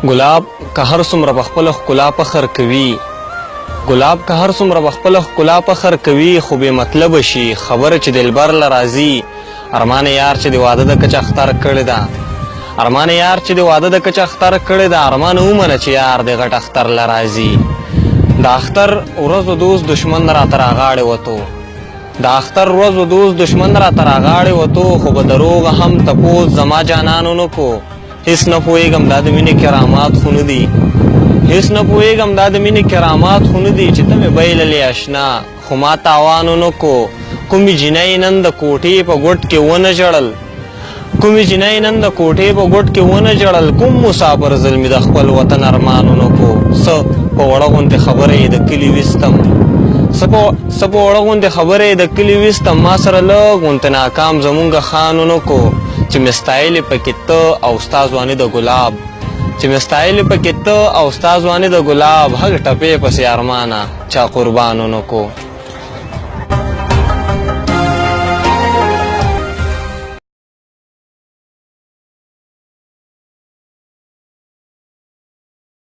ګلاب که هر څومره په خپله ښکلا فخر کوي ګلاب که هر څومره په خپله ښکلا فخر کوي خو بې مطلبه شي خبره چې دلبر له راځي ارمان یار چې د واده د کچه اختر کړې ده ارمان یار چې د واده د کچه اختر کړې ده ارمان ومنه چې یار د غټ اختر له راځي د اختر ورځ و دوست دشمن راته راغاړې وتو د اختر ورځ و دوست دشمن راته راغاړې وتو خو به دروغ هم تپوس زما جانانو نه کو هیڅ نه پوهېږم دا د مینې کرامات خو نه دي هیڅ نه پوهېږم دا د مینې کرامات خو نه دي چې ته مې بایللې اشنا خو ما تاوان ونه کو کومې جینۍ نن د کوټې په ګوټ کې ونه ژړل کومې جینۍ نن د کوټې په ګوټ کې ونه ژړل کوم مسافر زلمي د خپل وطن ارمان ونه کو څه په وړه غوندې خبره یې د کلي ویستم څه په وړه غوندې خبره یې د کلي ویستم ما سره لږ غوندې ناکام زمونږ خان ونه کو چې مې ستایلې پکې ته او ستا ځواني د ګلاب چې مې ستایلې پکې ته او ستا ځواني د ګلاب هغه ټپې پسې ارمانه چا قربان ونه کو